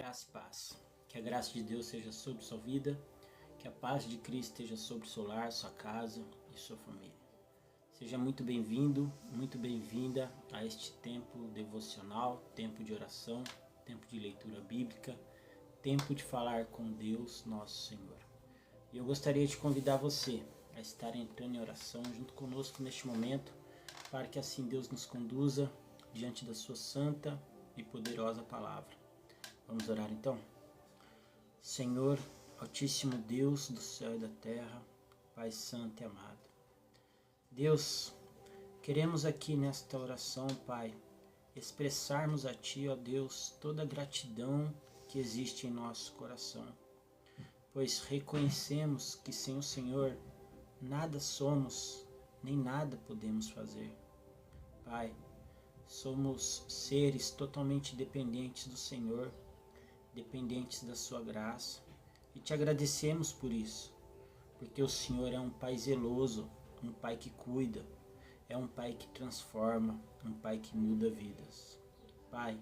Graça e paz. Que a graça de Deus seja sobre sua vida, que a paz de Cristo esteja sobre seu lar, sua casa e sua família. Seja muito bem-vindo, muito bem-vinda a este tempo devocional, tempo de oração, tempo de leitura bíblica, tempo de falar com Deus, nosso Senhor. E eu gostaria de convidar você a estar entrando em oração junto conosco neste momento, para que assim Deus nos conduza diante da sua santa e poderosa palavra. Vamos orar então? Senhor, Altíssimo Deus do céu e da terra, Pai Santo e amado. Deus, queremos aqui nesta oração, Pai, expressarmos a Ti, ó Deus, toda a gratidão que existe em nosso coração, pois reconhecemos que sem o Senhor nada somos, nem nada podemos fazer. Pai, somos seres totalmente dependentes do Senhor, dependentes da sua graça, e te agradecemos por isso, porque o Senhor é um Pai zeloso, um Pai que cuida, é um Pai que transforma, um Pai que muda vidas. Pai,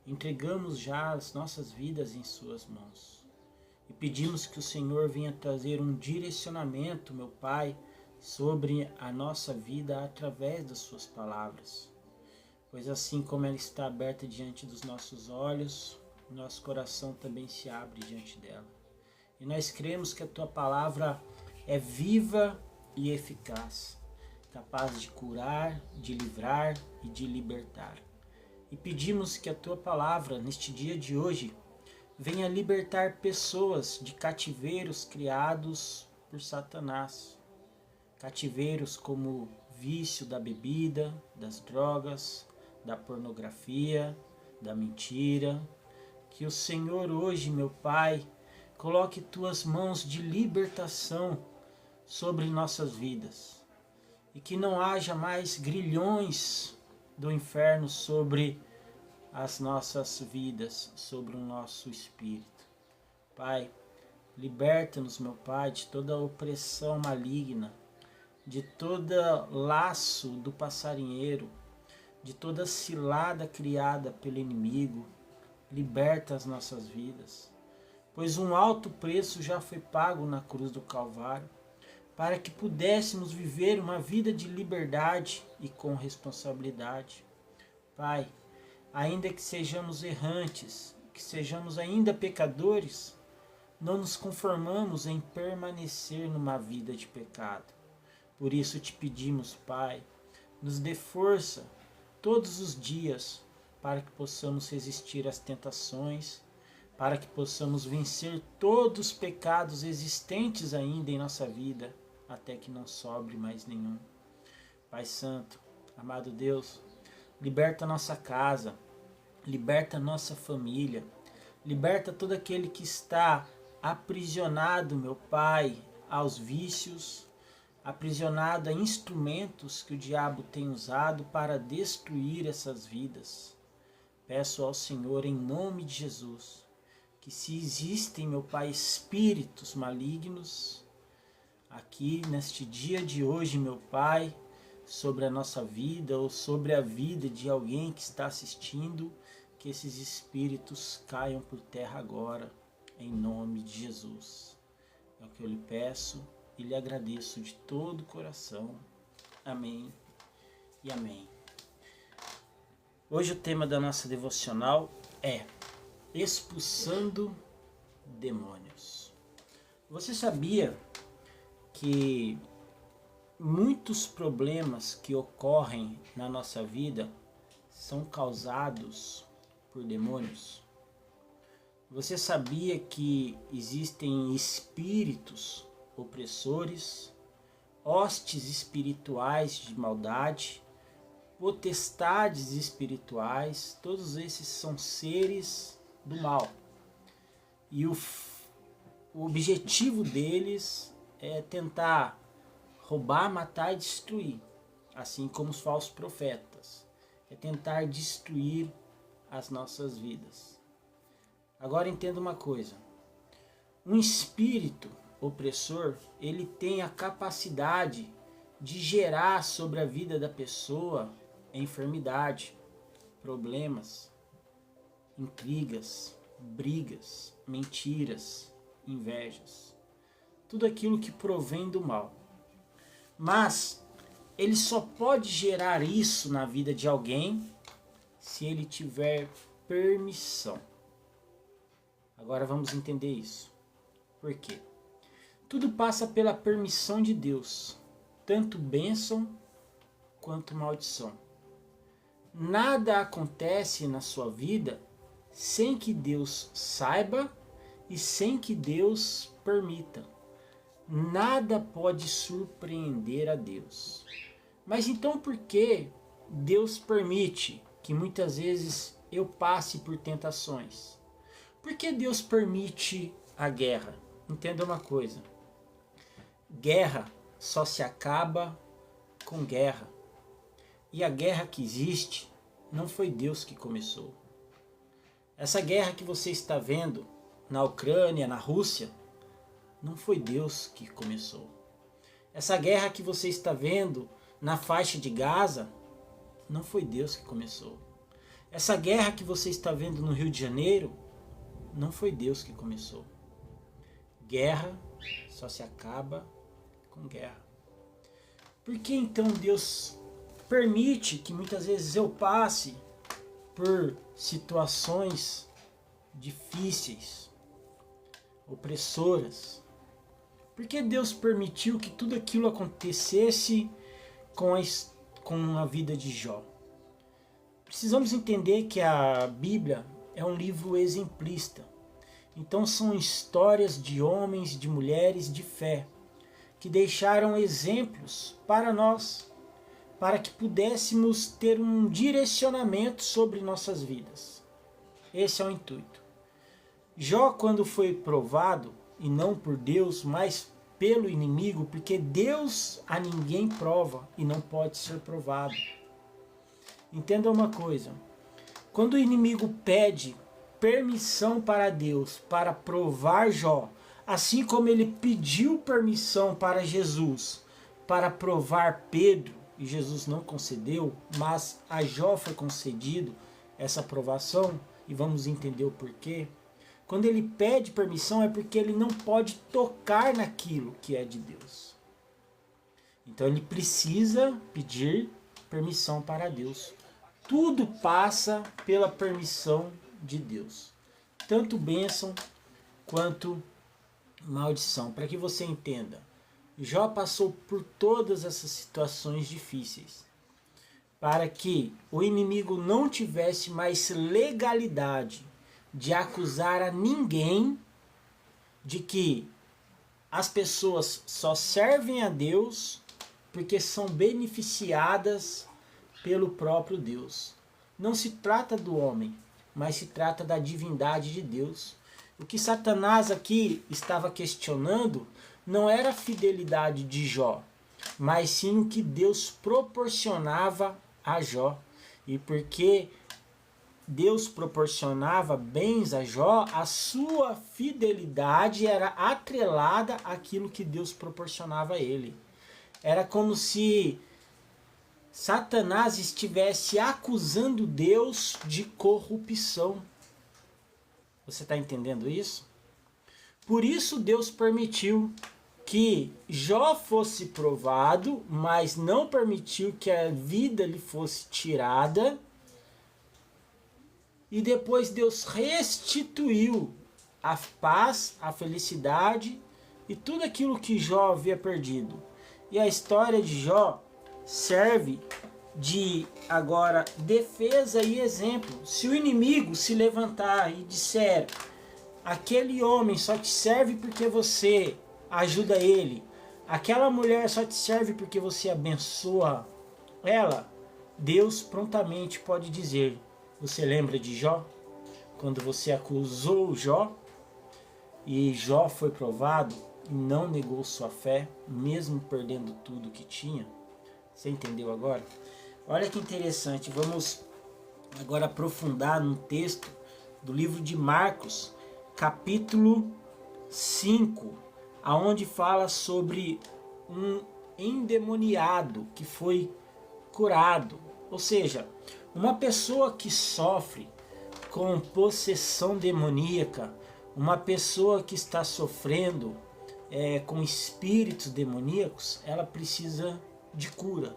entregamos já as nossas vidas em suas mãos e pedimos que o Senhor venha trazer um direcionamento, meu Pai, sobre a nossa vida através das suas palavras, pois assim como ela está aberta diante dos nossos olhos, nosso coração também se abre diante dela. E nós cremos que a Tua palavra é viva e eficaz, capaz de curar, de livrar e de libertar. E pedimos que a Tua palavra, neste dia de hoje, venha libertar pessoas de cativeiros criados por Satanás. Cativeiros como vício da bebida, das drogas, da pornografia, da mentira. Que o Senhor hoje, meu Pai, coloque Tuas mãos de libertação sobre nossas vidas. E que não haja mais grilhões do inferno sobre as nossas vidas, sobre o nosso espírito. Pai, liberta-nos, meu Pai, de toda opressão maligna, de todo laço do passarinheiro, de toda cilada criada pelo inimigo. Liberta as nossas vidas, pois um alto preço já foi pago na cruz do Calvário, para que pudéssemos viver uma vida de liberdade e com responsabilidade. Pai, ainda que sejamos errantes, que sejamos ainda pecadores, não nos conformamos em permanecer numa vida de pecado. Por isso te pedimos, Pai, nos dê força todos os dias, para que possamos resistir às tentações, para que possamos vencer todos os pecados existentes ainda em nossa vida, até que não sobre mais nenhum. Pai Santo, amado Deus, liberta nossa casa, liberta nossa família, liberta todo aquele que está aprisionado, meu Pai, aos vícios, aprisionado a instrumentos que o diabo tem usado para destruir essas vidas. Peço ao Senhor, em nome de Jesus, que se existem, meu Pai, espíritos malignos, aqui neste dia de hoje, meu Pai, sobre a nossa vida ou sobre a vida de alguém que está assistindo, que esses espíritos caiam por terra agora, em nome de Jesus. É o que eu lhe peço e lhe agradeço de todo o coração. Amém e amém. Hoje o tema da nossa devocional é expulsando demônios. Você sabia que muitos problemas que ocorrem na nossa vida são causados por demônios? Você sabia que existem espíritos opressores, hostes espirituais de maldade, potestades espirituais? Todos esses são seres do mal. E o objetivo deles é tentar roubar, matar e destruir, assim como os falsos profetas. É tentar destruir as nossas vidas. Agora entenda uma coisa. Um espírito opressor, ele tem a capacidade de gerar sobre a vida da pessoa enfermidade, problemas, intrigas, brigas, mentiras, invejas, tudo aquilo que provém do mal. Mas ele só pode gerar isso na vida de alguém se ele tiver permissão. Agora vamos entender isso. Por quê? Tudo passa pela permissão de Deus, tanto bênção quanto maldição. Nada acontece na sua vida sem que Deus saiba e sem que Deus permita. Nada pode surpreender a Deus. Mas então por que Deus permite que muitas vezes eu passe por tentações? Por que Deus permite a guerra? Entenda uma coisa. Guerra só se acaba com guerra. E a guerra que existe não foi Deus que começou. Essa guerra que você está vendo na Ucrânia, na Rússia, não foi Deus que começou. Essa guerra que você está vendo na faixa de Gaza, não foi Deus que começou. Essa guerra que você está vendo no Rio de Janeiro, não foi Deus que começou. Guerra só se acaba com guerra. Por que então Deus permite que muitas vezes eu passe por situações difíceis, opressoras? Por que Deus permitiu que tudo aquilo acontecesse com a vida de Jó? Precisamos entender que a Bíblia é um livro exemplista. Então são histórias de homens, de mulheres de fé, que deixaram exemplos para nós, para que pudéssemos ter um direcionamento sobre nossas vidas. Esse é o intuito. Jó, quando foi provado, e não por Deus, mas pelo inimigo, porque Deus a ninguém prova e não pode ser provado. Entenda uma coisa, quando o inimigo pede permissão para Deus para provar Jó, assim como ele pediu permissão para Jesus para provar Pedro, e Jesus não concedeu, mas a Jó foi concedido essa aprovação, e vamos entender o porquê. Quando ele pede permissão é porque ele não pode tocar naquilo que é de Deus. Então ele precisa pedir permissão para Deus. Tudo passa pela permissão de Deus. Tanto bênção quanto maldição. Para que você entenda, Jó passou por todas essas situações difíceis, para que o inimigo não tivesse mais legalidade de acusar a ninguém de que as pessoas só servem a Deus porque são beneficiadas pelo próprio Deus. Não se trata do homem, mas se trata da divindade de Deus. O que Satanás aqui estava questionando não era a fidelidade de Jó, mas sim o que Deus proporcionava a Jó. E porque Deus proporcionava bens a Jó, a sua fidelidade era atrelada àquilo que Deus proporcionava a ele. Era como se Satanás estivesse acusando Deus de corrupção. Você está entendendo isso? Por isso Deus permitiu que Jó fosse provado, mas não permitiu que a vida lhe fosse tirada. E depois Deus restituiu a paz, a felicidade e tudo aquilo que Jó havia perdido. E a história de Jó serve de agora defesa e exemplo. Se o inimigo se levantar e disser: aquele homem só te serve porque você ajuda ele, aquela mulher só te serve porque você abençoa ela, Deus prontamente pode dizer: você lembra de Jó? Quando você acusou Jó e Jó foi provado e não negou sua fé, mesmo perdendo tudo que tinha. Você entendeu agora? Olha que interessante. Vamos agora aprofundar no texto do livro de Marcos, capítulo 5, aonde fala sobre um endemoniado que foi curado. Ou seja, uma pessoa que sofre com possessão demoníaca, uma pessoa que está sofrendo com espíritos demoníacos, ela precisa de cura,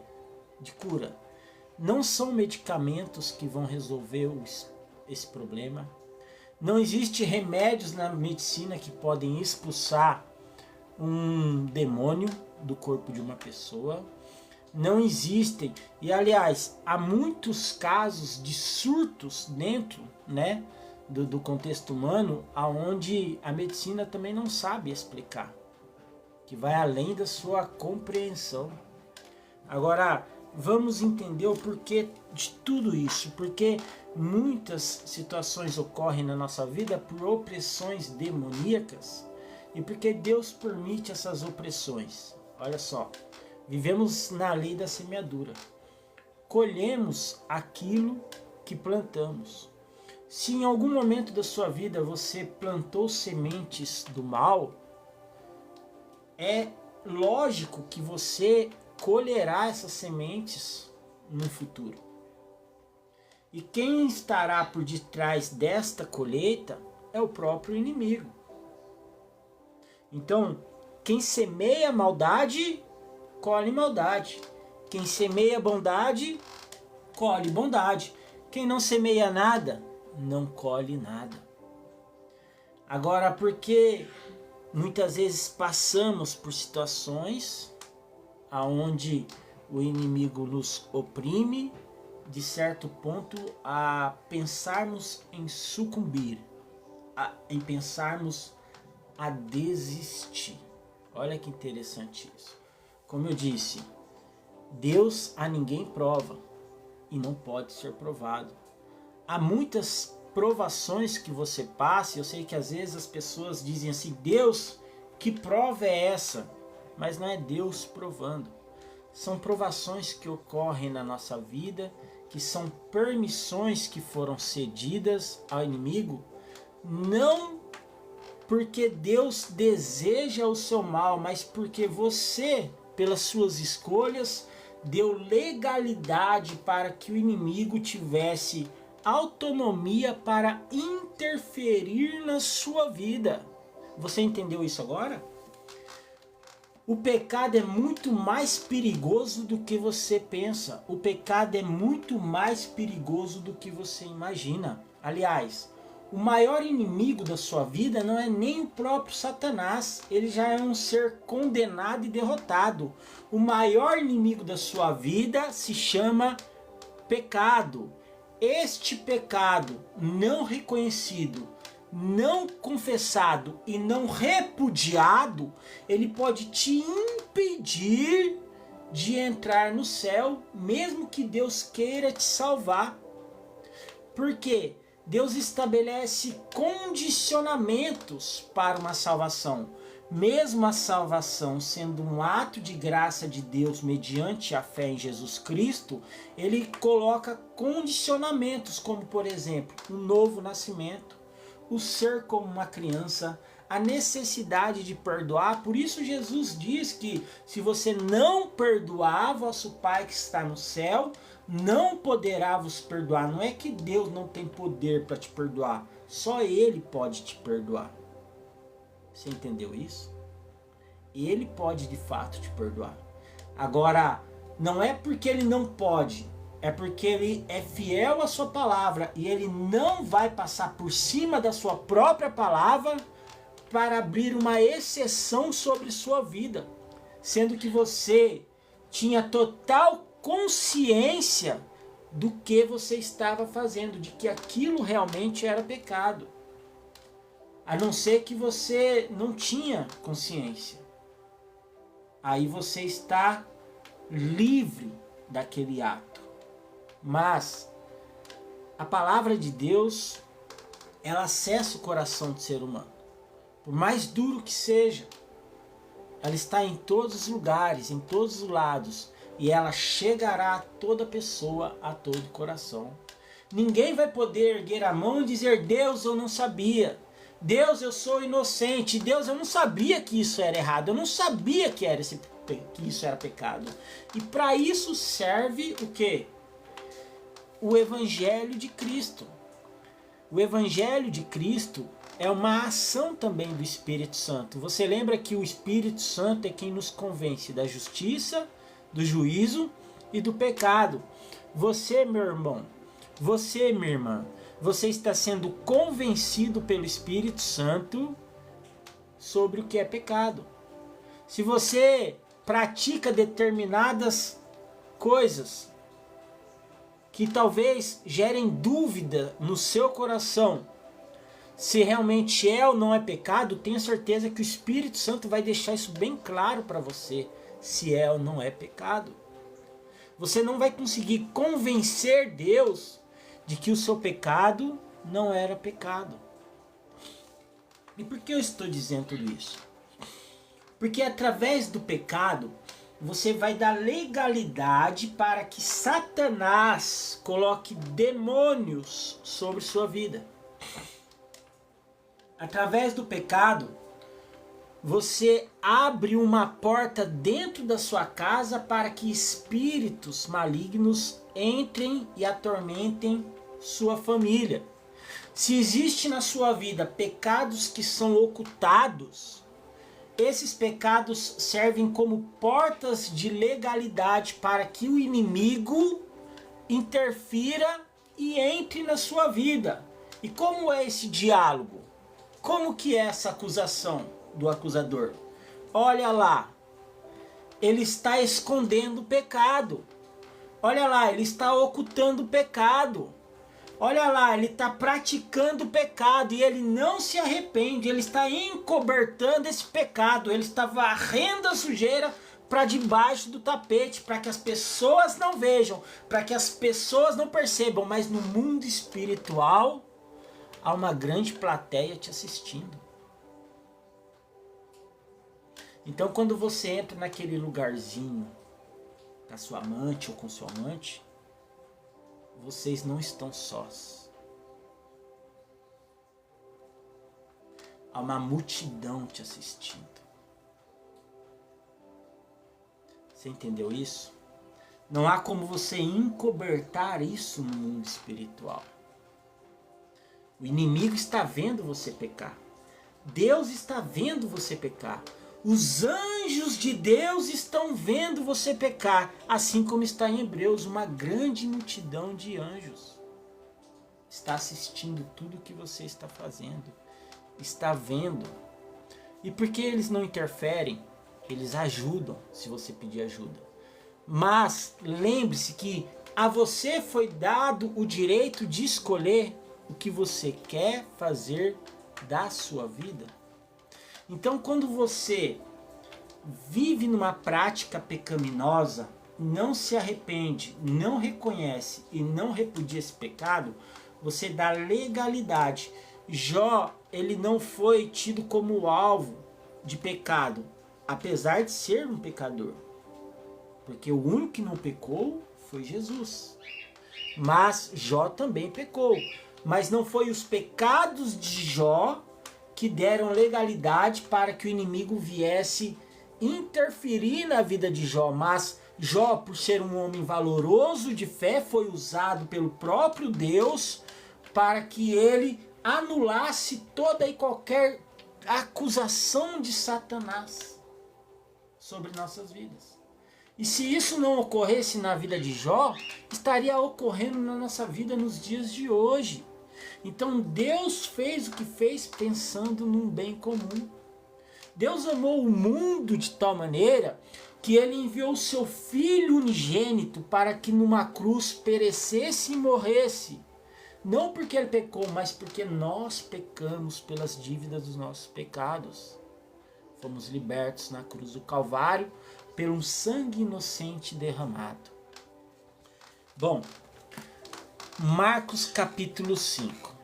Não são medicamentos que vão resolver esse problema. Não existe remédios na medicina que podem expulsar um demônio do corpo de uma pessoa. Não existem. E aliás, há muitos casos de surtos dentro, do contexto humano, aonde a medicina também não sabe explicar, que vai além da sua compreensão. Agora, vamos entender o porquê de tudo isso, porque muitas situações ocorrem na nossa vida por opressões demoníacas e porque Deus permite essas opressões. Olha só, vivemos na lei da semeadura, colhemos aquilo que plantamos. Se em algum momento da sua vida você plantou sementes do mal, é lógico que você colherá essas sementes no futuro. E quem estará por detrás desta colheita é o próprio inimigo. Então, quem semeia maldade, colhe maldade. Quem semeia bondade, colhe bondade. Quem não semeia nada, não colhe nada. Agora, porque muitas vezes passamos por situações aonde o inimigo nos oprime, de certo ponto, a pensarmos em sucumbir, em pensarmos a desistir. Olha que interessante isso. Como eu disse, Deus a ninguém prova e não pode ser provado. Há muitas provações que você passa, eu sei que às vezes as pessoas dizem assim: Deus, que prova é essa? Mas não é Deus provando. São provações que ocorrem na nossa vida, que são permissões que foram cedidas ao inimigo, não porque Deus deseja o seu mal, mas porque você, pelas suas escolhas, deu legalidade para que o inimigo tivesse autonomia para interferir na sua vida. Você entendeu isso agora? O pecado é muito mais perigoso do que você pensa. O pecado é muito mais perigoso do que você imagina. Aliás, o maior inimigo da sua vida não é nem o próprio Satanás. Ele já é um ser condenado e derrotado. O maior inimigo da sua vida se chama pecado. Este pecado não reconhecido, não confessado e não repudiado, ele pode te impedir de entrar no céu, mesmo que Deus queira te salvar. Por quê? Deus estabelece condicionamentos para uma salvação. Mesmo a salvação sendo um ato de graça de Deus mediante a fé em Jesus Cristo, ele coloca condicionamentos, como por exemplo, um novo nascimento, o ser como uma criança, a necessidade de perdoar. Por isso Jesus diz que se você não perdoar, vosso Pai que está no céu não poderá vos perdoar. Não é que Deus não tem poder para te perdoar, só Ele pode te perdoar. Você entendeu isso? Ele pode de fato te perdoar. Agora, não é porque Ele não pode, é porque Ele é fiel à sua palavra e Ele não vai passar por cima da sua própria palavra para abrir uma exceção sobre sua vida, sendo que você tinha total consciência do que você estava fazendo, de que aquilo realmente era pecado, a não ser que você não tinha consciência. Aí você está livre daquele ato. Mas a palavra de Deus, ela acessa o coração do ser humano. Por mais duro que seja, ela está em todos os lugares, em todos os lados. E ela chegará a toda pessoa, a todo coração. Ninguém vai poder erguer a mão e dizer: Deus, eu não sabia. Deus, eu sou inocente. Deus, eu não sabia que isso era errado. Eu não sabia que isso era pecado. E para isso serve o quê? O Evangelho de Cristo. O Evangelho de Cristo é uma ação também do Espírito Santo. Você lembra que o Espírito Santo é quem nos convence da justiça, do juízo e do pecado. Você, meu irmão, você, minha irmã, você está sendo convencido pelo Espírito Santo sobre o que é pecado. Se você pratica determinadas coisas que talvez gerem dúvida no seu coração, se realmente é ou não é pecado, tenha certeza que o Espírito Santo vai deixar isso bem claro para você, se é ou não é pecado. Você não vai conseguir convencer Deus de que o seu pecado não era pecado. E por que eu estou dizendo tudo isso? Porque através do pecado, você vai dar legalidade para que Satanás coloque demônios sobre sua vida. Através do pecado, você abre uma porta dentro da sua casa para que espíritos malignos entrem e atormentem sua família. Se existe na sua vida pecados que são ocultados, esses pecados servem como portas de legalidade para que o inimigo interfira e entre na sua vida. E como é esse diálogo? Como que é essa acusação do acusador? Olha lá, ele está escondendo o pecado. Olha lá, ele está ocultando o pecado. Olha lá, ele está praticando o pecado e ele não se arrepende. Ele está encobertando esse pecado. Ele está varrendo a sujeira para debaixo do tapete, para que as pessoas não vejam, para que as pessoas não percebam. Mas no mundo espiritual, há uma grande plateia te assistindo. Então quando você entra naquele lugarzinho com a sua amante ou com seu amante, vocês não estão sós. Há uma multidão te assistindo. Você entendeu isso? Não há como você encobertar isso no mundo espiritual. O inimigo está vendo você pecar. Deus está vendo você pecar. Os anjos de Deus estão vendo você pecar. Assim como está em Hebreus, uma grande multidão de anjos está assistindo tudo o que você está fazendo. Está vendo. E por que eles não interferem? Eles ajudam, se você pedir ajuda. Mas lembre-se que a você foi dado o direito de escolher o que você quer fazer da sua vida. Então, quando você vive numa prática pecaminosa, não se arrepende, não reconhece e não repudia esse pecado, você dá legalidade. Jó, ele não foi tido como alvo de pecado, apesar de ser um pecador. Porque o único que não pecou foi Jesus. Mas Jó também pecou. Mas não foi os pecados de Jó que deram legalidade para que o inimigo viesse interferir na vida de Jó. Mas Jó, por ser um homem valoroso de fé, foi usado pelo próprio Deus para que ele anulasse toda e qualquer acusação de Satanás sobre nossas vidas. E se isso não ocorresse na vida de Jó, estaria ocorrendo na nossa vida nos dias de hoje. Então Deus fez o que fez pensando num bem comum. Deus amou o mundo de tal maneira que ele enviou o seu Filho unigênito para que numa cruz perecesse e morresse. Não porque ele pecou, mas porque nós pecamos pelas dívidas dos nossos pecados. Fomos libertos na cruz do Calvário pelo sangue inocente derramado. Bom, Marcos capítulo 5.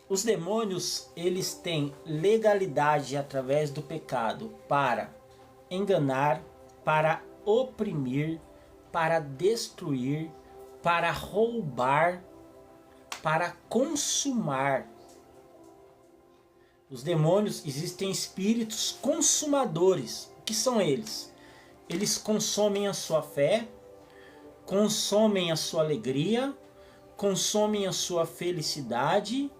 Os demônios, eles têm legalidade através do pecado para enganar, para oprimir, para destruir, para roubar, para consumar. Os demônios, existem espíritos consumadores. O que são eles? Eles consomem a sua fé, consomem a sua alegria, consomem a sua felicidade,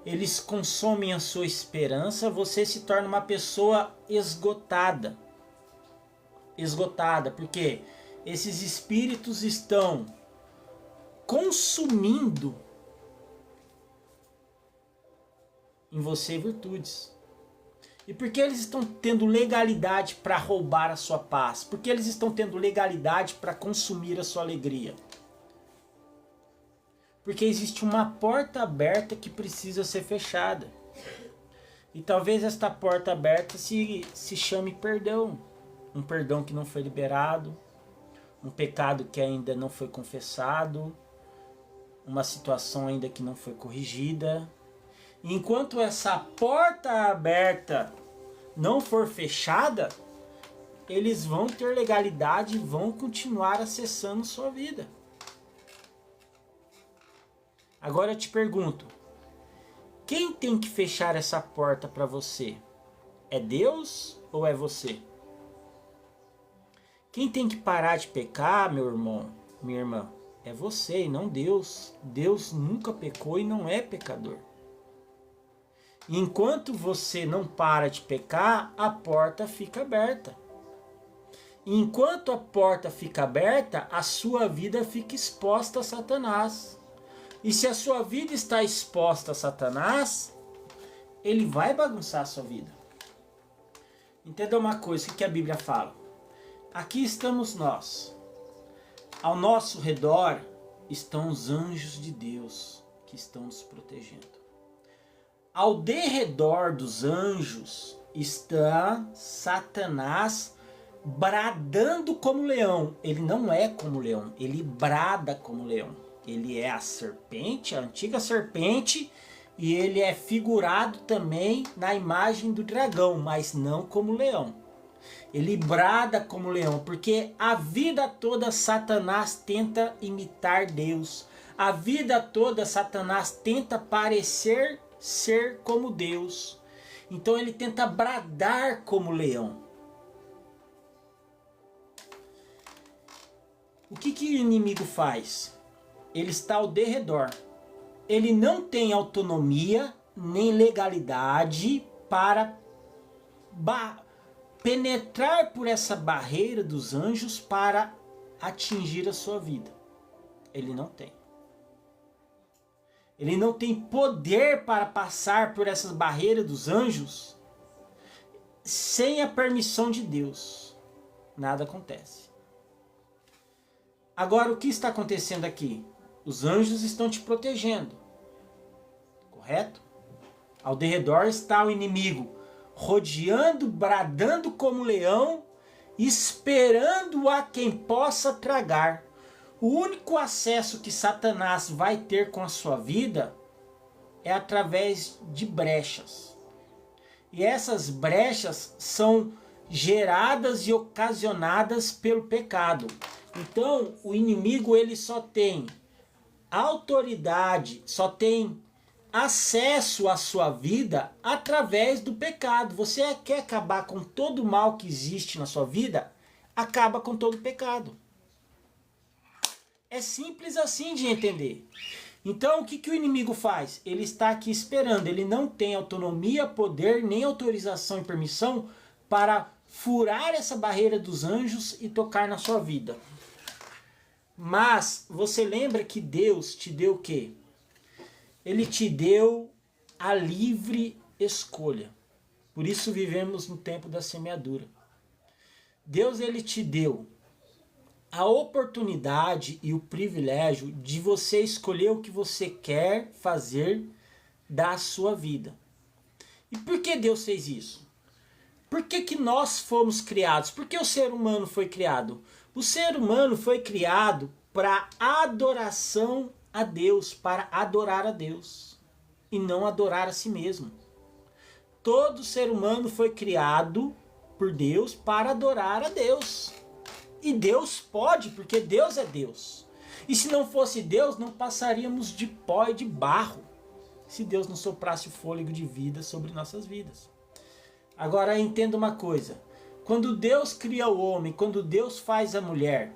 eles consomem a sua esperança, você se torna uma pessoa esgotada. Esgotada, porque esses espíritos estão consumindo em você virtudes. E por que eles estão tendo legalidade para roubar a sua paz? Por que eles estão tendo legalidade para consumir a sua alegria? Porque existe uma porta aberta que precisa ser fechada. E talvez esta porta aberta se chame perdão. Um perdão que não foi liberado, um pecado que ainda não foi confessado, uma situação ainda que não foi corrigida. E enquanto essa porta aberta não for fechada, eles vão ter legalidade e vão continuar acessando sua vida. Agora eu te pergunto, quem tem que fechar essa porta para você? É Deus ou é você? Quem tem que parar de pecar, meu irmão, minha irmã, é você e não Deus. Deus nunca pecou e não é pecador. E enquanto você não para de pecar, a porta fica aberta. E enquanto a porta fica aberta, a sua vida fica exposta a Satanás. E se a sua vida está exposta a Satanás, ele vai bagunçar a sua vida. Entenda uma coisa, o que a Bíblia fala? Aqui estamos nós. Ao nosso redor estão os anjos de Deus que estão nos protegendo. Ao derredor dos anjos está Satanás bradando como leão. Ele não é como leão, ele brada como leão. Ele é a serpente, a antiga serpente, e ele é figurado também na imagem do dragão, mas não como leão. Ele brada como leão, porque a vida toda Satanás tenta imitar Deus. A vida toda Satanás tenta parecer ser como Deus. Então ele tenta bradar como leão. O que o inimigo faz? Ele está ao derredor. Ele não tem autonomia nem legalidade para penetrar por essa barreira dos anjos para atingir a sua vida. Ele não tem. Ele não tem poder para passar por essas barreiras dos anjos sem a permissão de Deus. Nada acontece. Agora, o que está acontecendo aqui? Os anjos estão te protegendo. Correto? Ao derredor está o inimigo, rodeando, bradando como leão, esperando a quem possa tragar. O único acesso que Satanás vai ter com a sua vida é através de brechas. E essas brechas são geradas e ocasionadas pelo pecado. Então, o inimigo ele só tem autoridade, só tem acesso à sua vida através do pecado. Você quer acabar com todo o mal que existe na sua vida? Acaba com todo o pecado. É simples assim de entender. Então o que o inimigo faz? Ele está aqui esperando. Ele não tem autonomia, poder, nem autorização e permissão para furar essa barreira dos anjos e tocar na sua vida. Mas você lembra que Deus te deu o quê? Ele te deu a livre escolha. Por isso vivemos no tempo da semeadura. Deus ele te deu a oportunidade e o privilégio de você escolher o que você quer fazer da sua vida. E por que Deus fez isso? Por que nós fomos criados? Por que o ser humano foi criado? O ser humano foi criado para adoração a Deus, para adorar a Deus e não adorar a si mesmo. Todo ser humano foi criado por Deus para adorar a Deus. E Deus pode, porque Deus é Deus. E se não fosse Deus, não passaríamos de pó e de barro, se Deus não soprasse o fôlego de vida sobre nossas vidas. Agora entenda uma coisa. Quando Deus cria o homem, quando Deus faz a mulher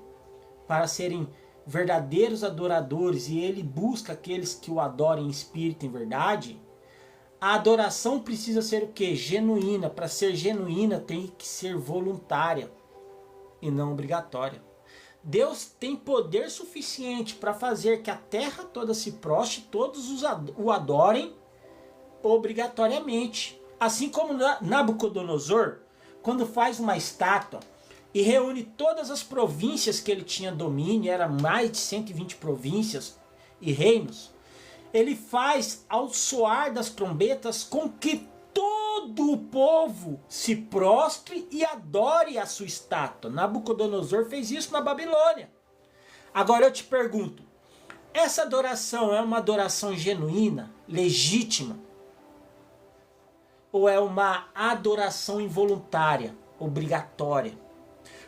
para serem verdadeiros adoradores e ele busca aqueles que o adorem em espírito e em verdade, A adoração precisa ser o quê? Genuína. Para ser genuína tem que ser voluntária e não obrigatória. Deus tem poder suficiente para fazer que a terra toda se prostre, todos o adorem obrigatoriamente. Assim como Nabucodonosor, quando faz uma estátua e reúne todas as províncias que ele tinha domínio, era mais de 120 províncias e reinos, ele faz ao soar das trombetas com que todo o povo se prostre e adore a sua estátua. Nabucodonosor fez isso na Babilônia. Agora eu te pergunto, essa adoração é uma adoração genuína, legítima? Ou é uma adoração involuntária, obrigatória?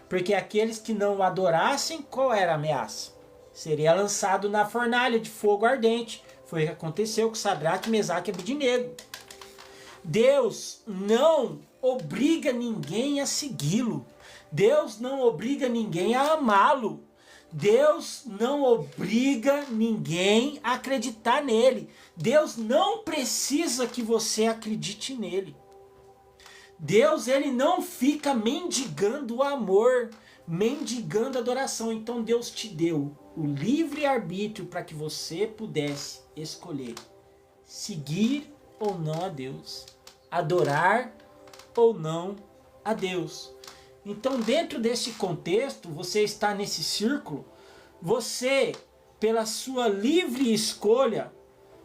Porque aqueles que não o adorassem, qual era a ameaça? Seria lançado na fornalha de fogo ardente. Foi o que aconteceu com Sadraque, Mesaque e Abednego. Deus não obriga ninguém a segui-lo. Deus não obriga ninguém a amá-lo. Deus não obriga ninguém a acreditar nele. Deus não precisa que você acredite nele. Deus, ele não fica mendigando o amor, mendigando a adoração. Então Deus te deu o livre-arbítrio para que você pudesse escolher seguir ou não a Deus, adorar ou não a Deus. Então, dentro desse contexto, você está nesse círculo, você, pela sua livre escolha,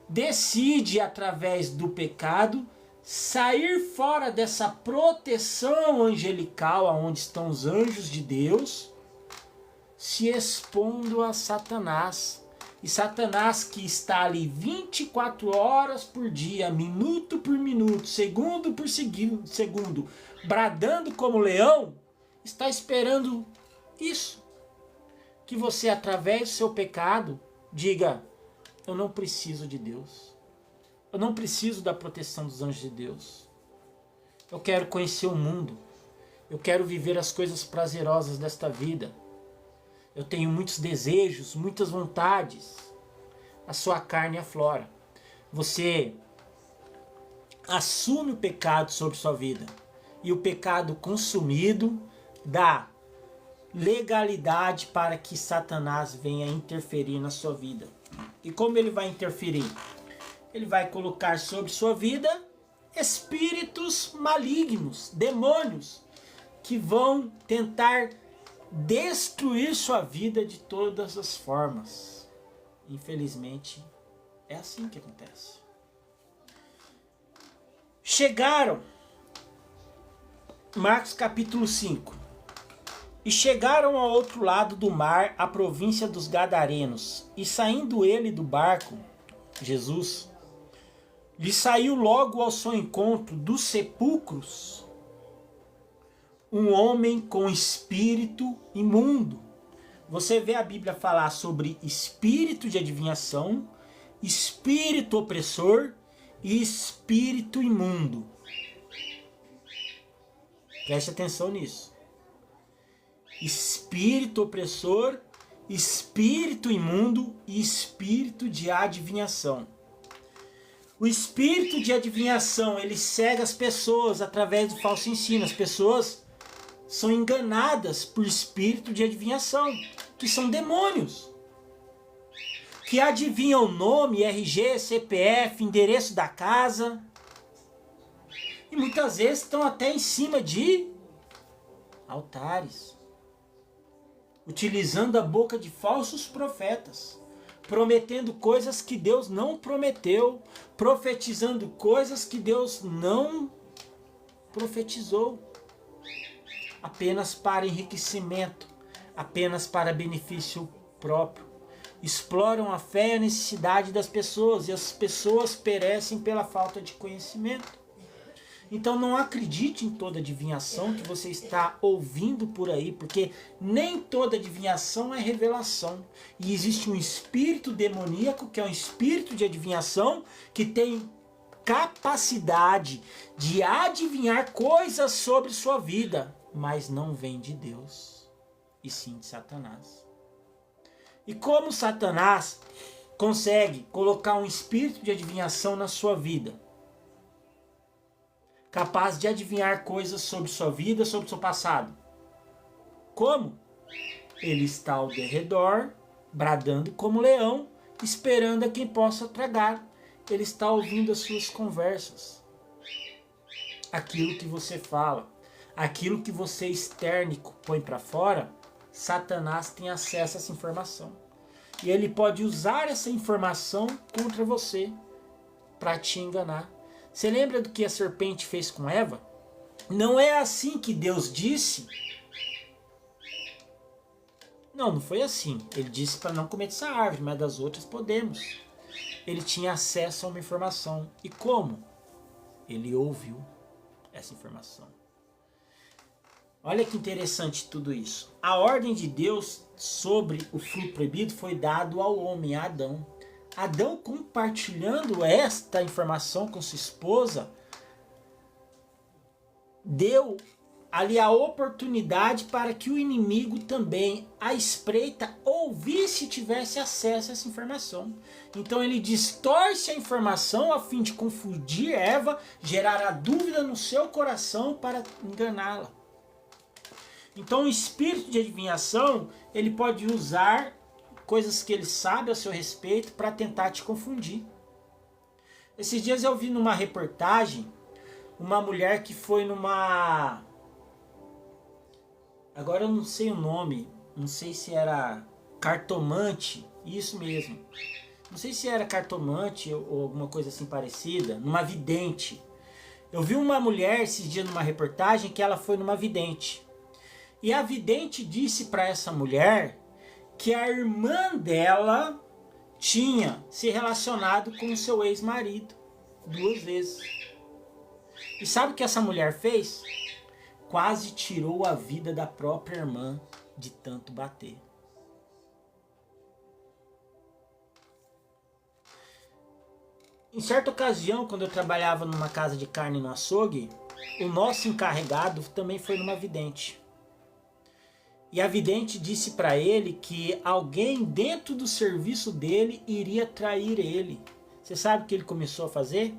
decide, através do pecado, sair fora dessa proteção angelical, onde estão os anjos de Deus, se expondo a Satanás. E Satanás, que está ali 24 horas por dia, minuto por minuto, segundo por segundo, bradando como leão, está esperando isso. Que você, através do seu pecado, diga: eu não preciso de Deus. Eu não preciso da proteção dos anjos de Deus. Eu quero conhecer o mundo. Eu quero viver as coisas prazerosas desta vida. Eu tenho muitos desejos, muitas vontades. A sua carne aflora. Você assume o pecado sobre sua vida. E o pecado consumido dá legalidade para que Satanás venha interferir na sua vida. E como ele vai interferir? Ele vai colocar sobre sua vida espíritos malignos, demônios, que vão tentar destruir sua vida de todas as formas. Infelizmente, é assim que acontece. Chegaram, Marcos capítulo 5. E chegaram ao outro lado do mar, a província dos Gadarenos. E saindo ele do barco, Jesus, lhe saiu logo ao seu encontro dos sepulcros um homem com espírito imundo. Você vê a Bíblia falar sobre espírito de adivinhação, espírito opressor e espírito imundo. Preste atenção nisso. Espírito opressor, espírito imundo e espírito de adivinhação. O espírito de adivinhação, ele cega as pessoas através do falso ensino. As pessoas são enganadas por espírito de adivinhação, que são demônios, que adivinham nome, RG, CPF, endereço da casa, e muitas vezes estão até em cima de altares, utilizando a boca de falsos profetas, prometendo coisas que Deus não prometeu, profetizando coisas que Deus não profetizou, apenas para enriquecimento, apenas para benefício próprio. Exploram a fé e a necessidade das pessoas, e as pessoas perecem pela falta de conhecimento. Então não acredite em toda adivinhação que você está ouvindo por aí, porque nem toda adivinhação é revelação. E existe um espírito demoníaco, que é um espírito de adivinhação, que tem capacidade de adivinhar coisas sobre sua vida, mas não vem de Deus, e sim de Satanás. E como Satanás consegue colocar um espírito de adivinhação na sua vida? capaz de adivinhar coisas sobre sua vida, sobre seu passado. Como? Ele está ao derredor, bradando como leão, esperando a quem possa tragar. Ele está ouvindo as suas conversas. Aquilo que você fala, aquilo que você externico põe para fora, Satanás tem acesso a essa informação. E ele pode usar essa informação contra você para te enganar. Você lembra do que a serpente fez com Eva? Não é assim que Deus disse? Não foi assim. Ele disse para não comer dessa árvore, mas das outras podemos. Ele tinha acesso a uma informação. E como? Ele ouviu essa informação. Olha que interessante tudo isso. A ordem de Deus sobre o fruto proibido foi dado ao homem, a Adão. Adão, compartilhando esta informação com sua esposa, deu ali a oportunidade para que o inimigo também, à espreita, ouvisse e tivesse acesso a essa informação. Então ele distorce a informação a fim de confundir Eva, gerar a dúvida no seu coração para enganá-la. Então o espírito de adivinhação, ele pode usar coisas que ele sabe a seu respeito para tentar te confundir. Esses dias eu vi numa reportagem uma mulher que foi numa... Agora eu não sei o nome, não sei se era cartomante, isso mesmo. Não sei se era cartomante ou alguma coisa assim parecida, numa vidente. Eu vi uma mulher esses dias numa reportagem que ela foi numa vidente. E a vidente disse para essa mulher que a irmã dela tinha se relacionado com o seu ex-marido 2 vezes. E sabe o que essa mulher fez? Quase tirou a vida da própria irmã de tanto bater. Em certa ocasião, quando eu trabalhava numa casa de carne no açougue, o nosso encarregado também foi numa vidente. E a vidente disse para ele que alguém dentro do serviço dele iria trair ele. Você sabe o que ele começou a fazer?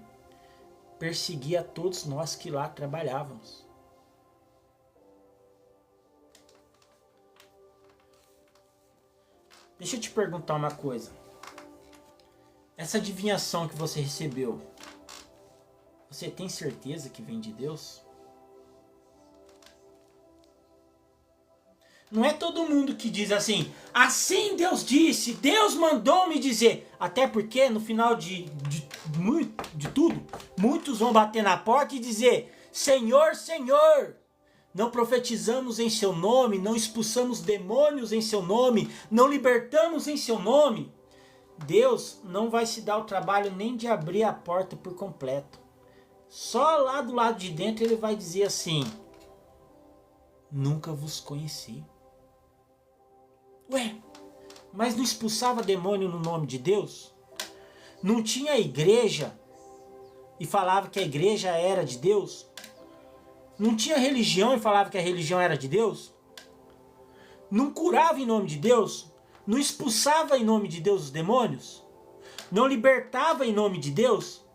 Perseguir a todos nós que lá trabalhávamos. Deixa eu te perguntar uma coisa. Essa adivinhação que você recebeu, você tem certeza que vem de Deus? Não é todo mundo que diz assim, assim Deus disse, Deus mandou me dizer. Até porque no final de tudo, muitos vão bater na porta e dizer, Senhor, Senhor, não profetizamos em seu nome, não expulsamos demônios em seu nome, não libertamos em seu nome. Deus não vai se dar o trabalho nem de abrir a porta por completo. Só lá do lado de dentro ele vai dizer assim, nunca vos conheci. Ué, mas não expulsava demônio no nome de Deus? Não tinha igreja e falava que a igreja era de Deus? Não tinha religião e falava que a religião era de Deus? Não curava em nome de Deus? Não expulsava em nome de Deus os demônios? Não libertava em nome de Deus?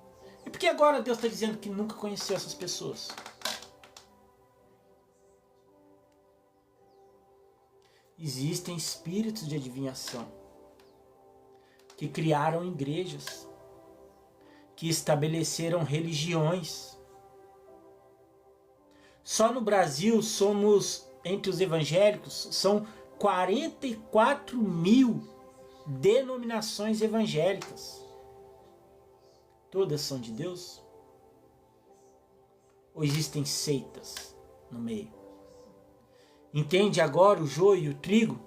E por que agora Deus está dizendo que nunca conheceu essas pessoas? Existem espíritos de adivinhação que criaram igrejas, que estabeleceram religiões. Só no Brasil somos, entre os evangélicos, são 44 mil denominações evangélicas. Todas são de Deus? Ou existem seitas no meio? Entende agora o joio e o trigo?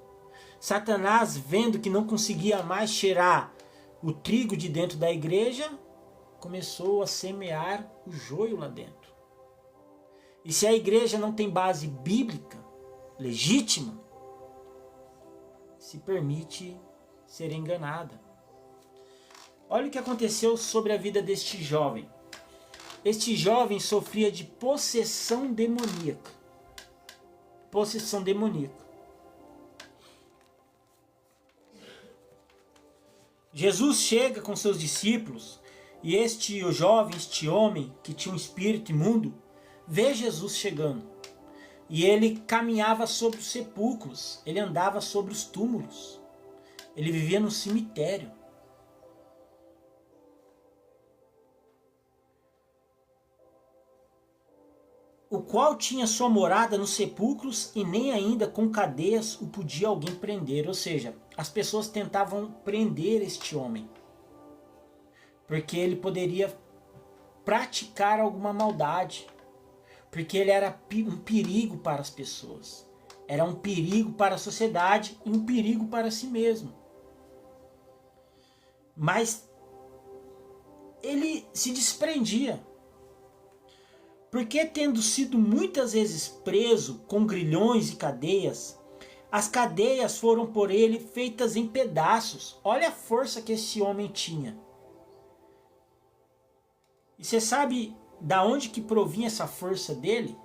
Satanás, vendo que não conseguia mais tirar o trigo de dentro da igreja, começou a semear o joio lá dentro. E se a igreja não tem base bíblica, legítima, se permite ser enganada. Olha o que aconteceu sobre a vida deste jovem. Este jovem sofria de possessão demoníaca. Possessão demoníaca. Jesus chega com seus discípulos e este jovem, este homem que tinha um espírito imundo, vê Jesus chegando. E ele caminhava sobre os sepulcros, ele andava sobre os túmulos, ele vivia no cemitério. O qual tinha sua morada nos sepulcros e nem ainda com cadeias o podia alguém prender. Ou seja, as pessoas tentavam prender este homem, porque ele poderia praticar alguma maldade, porque ele era um perigo para as pessoas, era um perigo para a sociedade e um perigo para si mesmo. Mas ele se desprendia, porque tendo sido muitas vezes preso com grilhões e cadeias, as cadeias foram por ele feitas em pedaços. Olha a força que esse homem tinha. E você sabe da onde que provinha essa força dele?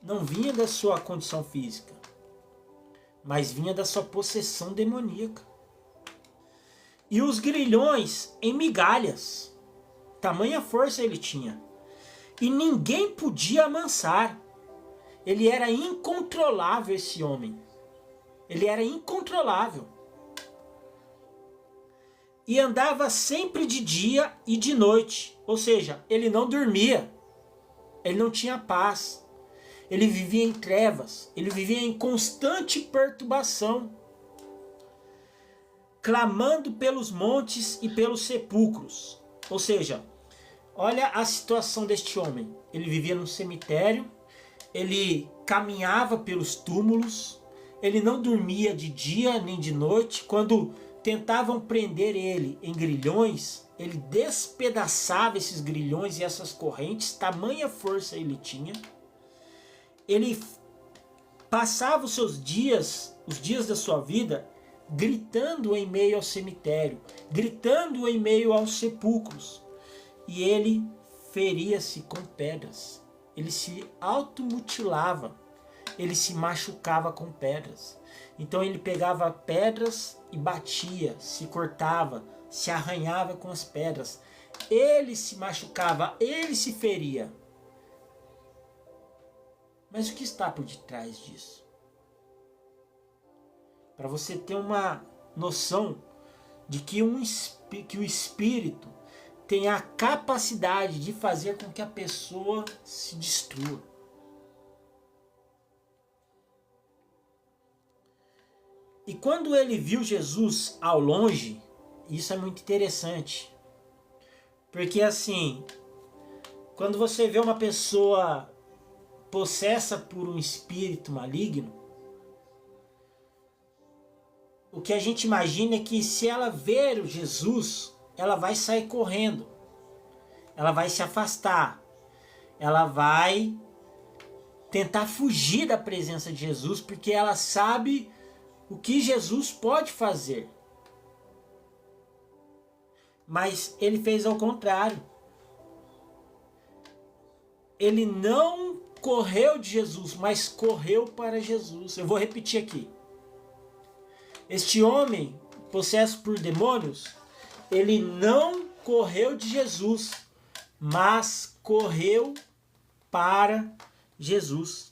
Não vinha da sua condição física, mas vinha da sua possessão demoníaca. E os grilhões em migalhas. Tamanha força ele tinha. E ninguém podia amansar. Ele era incontrolável, esse homem. Ele era incontrolável. E andava sempre de dia e de noite. Ou seja, ele não dormia. Ele não tinha paz. Ele vivia em trevas. Ele vivia em constante perturbação. Clamando pelos montes e pelos sepulcros. Ou seja, olha a situação deste homem. Ele vivia num cemitério, ele caminhava pelos túmulos, ele não dormia de dia nem de noite. Quando tentavam prender ele em grilhões, ele despedaçava esses grilhões e essas correntes, tamanha força ele tinha. Ele passava os seus dias, os dias da sua vida, gritando em meio ao cemitério, gritando em meio aos sepulcros. E ele feria-se com pedras, ele se automutilava, ele se machucava com pedras. Então ele pegava pedras e batia, se cortava, se arranhava com as pedras. Ele se machucava, ele se feria. Mas o que está por detrás disso? Para você ter uma noção de que o espírito tem a capacidade de fazer com que a pessoa se destrua. E quando ele viu Jesus ao longe, isso é muito interessante. Porque assim, quando você vê uma pessoa possessa por um espírito maligno, o que a gente imagina é que se ela ver o Jesus, ela vai sair correndo, ela vai se afastar, ela vai tentar fugir da presença de Jesus, porque ela sabe o que Jesus pode fazer. Mas ele fez ao contrário. Ele não correu de Jesus, mas correu para Jesus. Eu vou repetir aqui. Este homem, possesso por demônios, ele não correu de Jesus, mas correu para Jesus.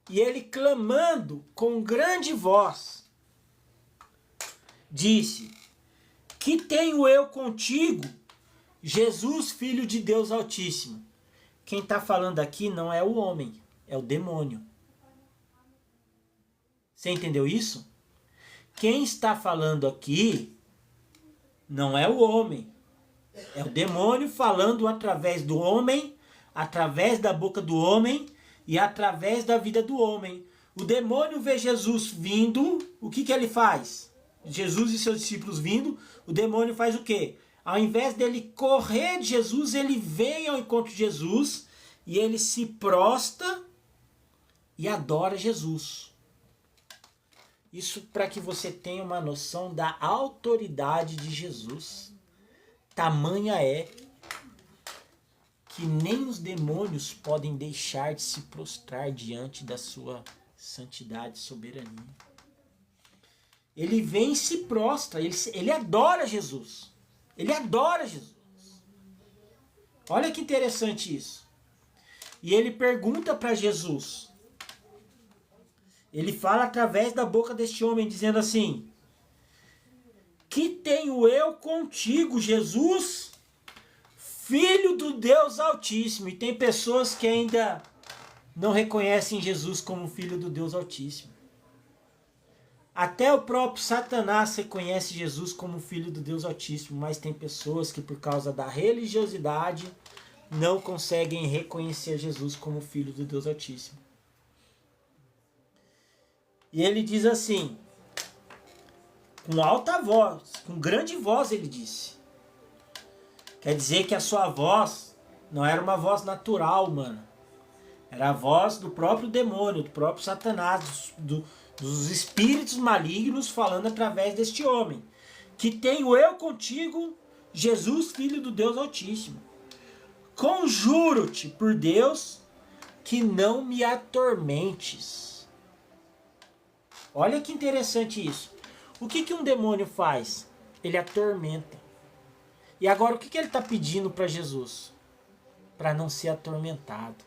E ele, clamando com grande voz, disse: que tenho eu contigo, Jesus, Filho de Deus Altíssimo? Quem está falando aqui não é o homem, é o demônio. Você entendeu isso? Quem está falando aqui não é o homem, é o demônio falando através do homem, através da boca do homem e através da vida do homem. O demônio vê Jesus vindo, o que ele faz? Jesus e seus discípulos vindo, o demônio faz o quê? Ao invés dele correr de Jesus, ele vem ao encontro de Jesus e ele se prostra e adora Jesus. Isso para que você tenha uma noção da autoridade de Jesus. Tamanha é que nem os demônios podem deixar de se prostrar diante da sua santidade e soberania. Ele vem e se prostra, ele adora Jesus. Ele adora Jesus. Olha que interessante isso. E ele pergunta para Jesus. Ele fala através da boca deste homem, dizendo assim: que tenho eu contigo, Jesus, Filho do Deus Altíssimo? E tem pessoas que ainda não reconhecem Jesus como Filho do Deus Altíssimo. Até o próprio Satanás reconhece Jesus como Filho do Deus Altíssimo, mas tem pessoas que por causa da religiosidade não conseguem reconhecer Jesus como Filho do Deus Altíssimo. E ele diz assim, com alta voz, com grande voz ele disse. Quer dizer que a sua voz não era uma voz natural, humana. Era a voz do próprio demônio, do próprio Satanás, dos espíritos malignos falando através deste homem. Que tenho eu contigo, Jesus, Filho do Deus Altíssimo. Conjuro-te por Deus que não me atormentes. Olha que interessante isso. O que um demônio faz? Ele atormenta. E agora o que ele está pedindo para Jesus? Para não ser atormentado.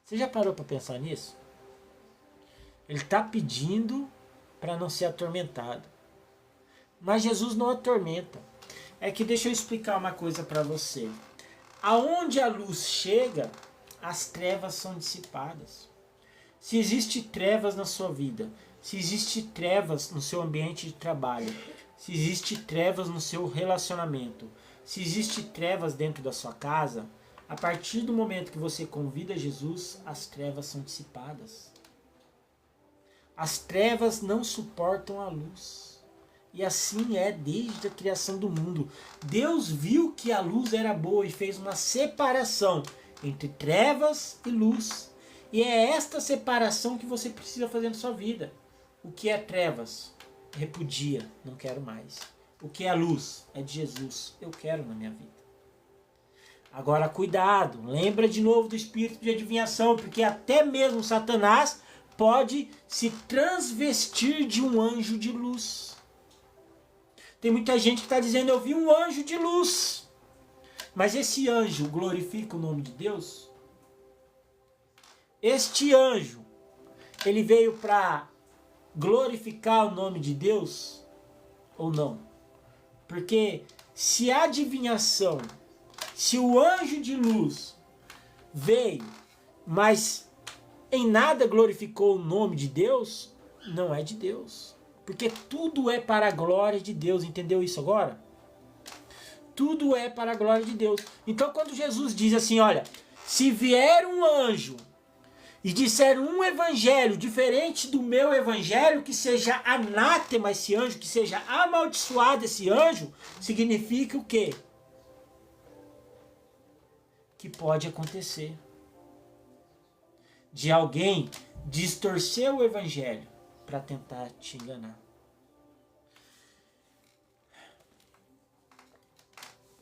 Você já parou para pensar nisso? Ele está pedindo para não ser atormentado. Mas Jesus não atormenta. É que deixa eu explicar uma coisa para você. Aonde a luz chega, as trevas são dissipadas. Se existe trevas na sua vida, se existe trevas no seu ambiente de trabalho, se existe trevas no seu relacionamento, se existe trevas dentro da sua casa, a partir do momento que você convida Jesus, as trevas são dissipadas. As trevas não suportam a luz. E assim é desde a criação do mundo. Deus viu que a luz era boa e fez uma separação entre trevas e luz. E é esta separação que você precisa fazer na sua vida. O que é trevas? Repudia, não quero mais. O que é luz? É de Jesus, eu quero na minha vida. Agora cuidado, lembra de novo do espírito de adivinhação, porque até mesmo Satanás pode se transvestir de um anjo de luz. Tem muita gente que está dizendo, eu vi um anjo de luz. Mas esse anjo glorifica o nome de Deus? Este anjo, ele veio para glorificar o nome de Deus ou não? Porque se a adivinhação, se o anjo de luz veio, mas em nada glorificou o nome de Deus, não é de Deus. Porque tudo é para a glória de Deus, entendeu isso agora? Tudo é para a glória de Deus. Então quando Jesus diz assim, olha, se vier um anjo e disser um evangelho diferente do meu evangelho, que seja anátema esse anjo, que seja amaldiçoado esse anjo, significa o quê? Que pode acontecer de alguém distorcer o evangelho para tentar te enganar.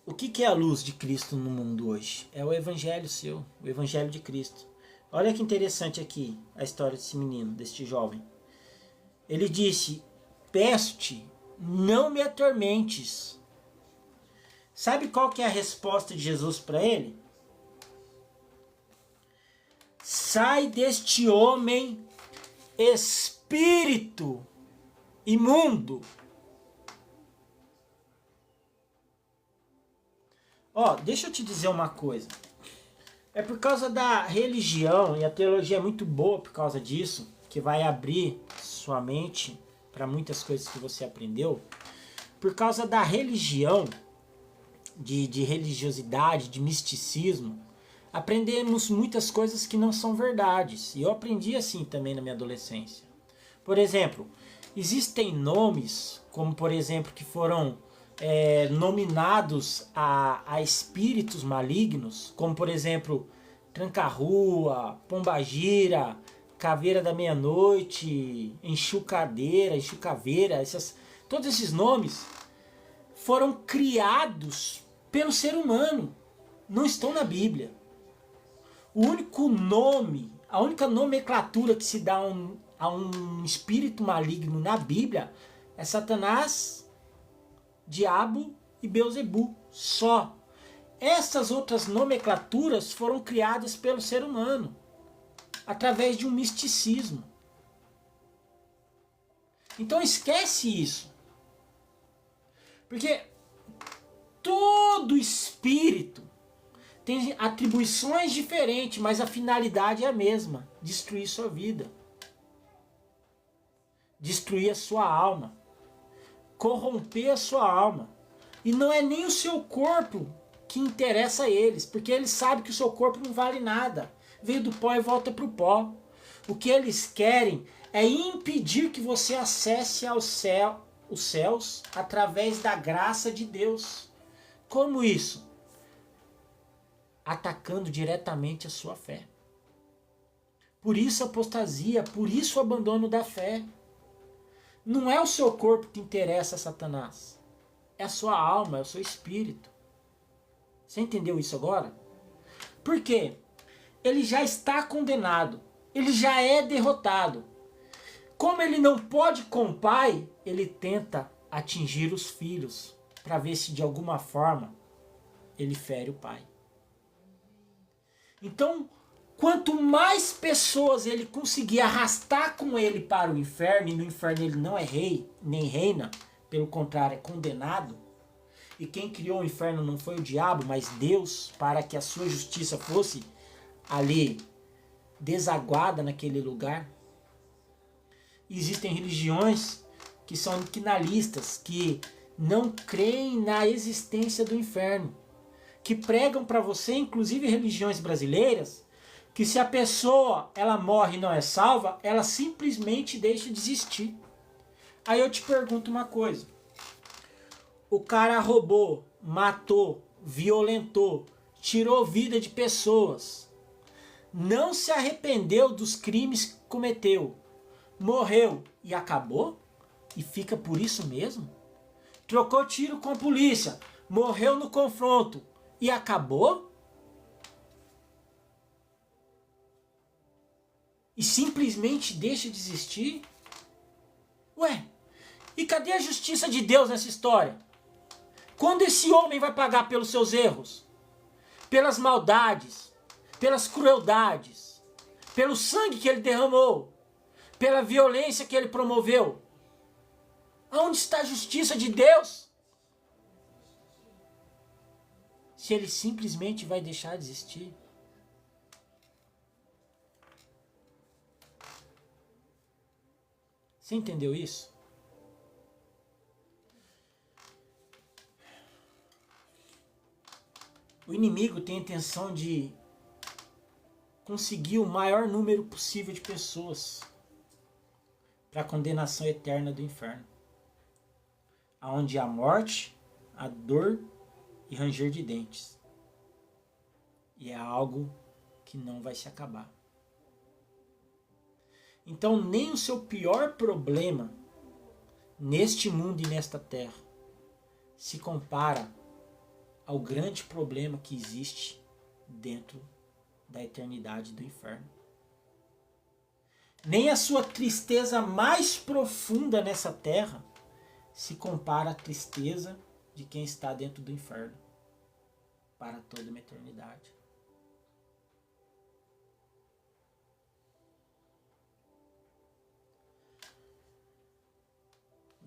O que é a luz de Cristo no mundo hoje? É o evangelho seu, o evangelho de Cristo. Olha que interessante aqui a história desse menino, deste jovem. Ele disse, peço-te, não me atormentes. Sabe qual que é a resposta de Jesus para ele? Sai deste homem, espírito imundo. Ó, deixa eu te dizer uma coisa. É por causa da religião, e a teologia é muito boa por causa disso, que vai abrir sua mente para muitas coisas que você aprendeu. Por causa da religião, de religiosidade, de misticismo, aprendemos muitas coisas que não são verdades. E eu aprendi assim também na minha adolescência. Por exemplo, existem nomes, como por exemplo, que foram nominados a espíritos malignos, como por exemplo, Tranca-Rua, Pombagira, Caveira da Meia-Noite, Enxucaveira, todos esses nomes foram criados pelo ser humano, não estão na Bíblia. O único nome, a única nomenclatura que se dá a um espírito maligno na Bíblia é Satanás, Diabo e Beelzebu, só. Essas outras nomenclaturas foram criadas pelo ser humano, através de um misticismo. Então esquece isso. Porque todo espírito tem atribuições diferentes, mas a finalidade é a mesma: destruir sua vida, destruir a sua alma, corromper a sua alma. E não é nem o seu corpo que interessa a eles, porque eles sabem que o seu corpo não vale nada, veio do pó e volta para o pó. O que eles querem é impedir que você acesse ao céu, os céus através da graça de Deus. Como isso? Atacando diretamente a sua fé. Por isso a apostasia, por isso o abandono da fé. Não é o seu corpo que interessa a Satanás. É a sua alma, é o seu espírito. Você entendeu isso agora? Por quê? Ele já está condenado. Ele já é derrotado. Como ele não pode com o pai, ele tenta atingir os filhos para ver se de alguma forma ele fere o pai. Então, quanto mais pessoas ele conseguir arrastar com ele para o inferno, e no inferno ele não é rei, nem reina, pelo contrário, é condenado. E quem criou o inferno não foi o diabo, mas Deus, para que a sua justiça fosse ali desaguada naquele lugar. Existem religiões que são antinalistas, que não creem na existência do inferno, que pregam para você, inclusive religiões brasileiras, que se a pessoa ela morre e não é salva, ela simplesmente deixa de existir. Aí eu te pergunto uma coisa: o cara roubou, matou, violentou, tirou vida de pessoas, não se arrependeu dos crimes que cometeu, morreu e acabou? E fica por isso mesmo? Trocou tiro com a polícia, morreu no confronto e acabou? E simplesmente deixa de existir? Ué, e cadê a justiça de Deus nessa história? Quando esse homem vai pagar pelos seus erros? Pelas maldades, pelas crueldades, pelo sangue que ele derramou, pela violência que ele promoveu? Onde está a justiça de Deus? Se ele simplesmente vai deixar de existir? Você entendeu isso? O inimigo tem a intenção de conseguir o maior número possível de pessoas para a condenação eterna do inferno, aonde há morte, a dor e ranger de dentes. E é algo que não vai se acabar. Então nem o seu pior problema neste mundo e nesta terra se compara ao grande problema que existe dentro da eternidade do inferno. Nem a sua tristeza mais profunda nessa terra se compara à tristeza de quem está dentro do inferno para toda uma eternidade.